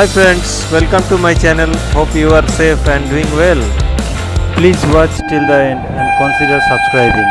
Hi friends, welcome to my channel. Hope you are safe and doing well. Please watch till the end and consider subscribing.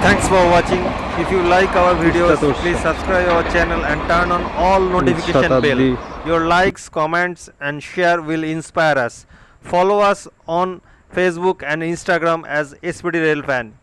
Thanks for watching. If you like our videos, Teesta Torsa. please subscribe our channel and turn on all notification bell. SHATABDI. Your likes, comments and share will inspire us. Follow us on Facebook and Instagram as SPD Railfan.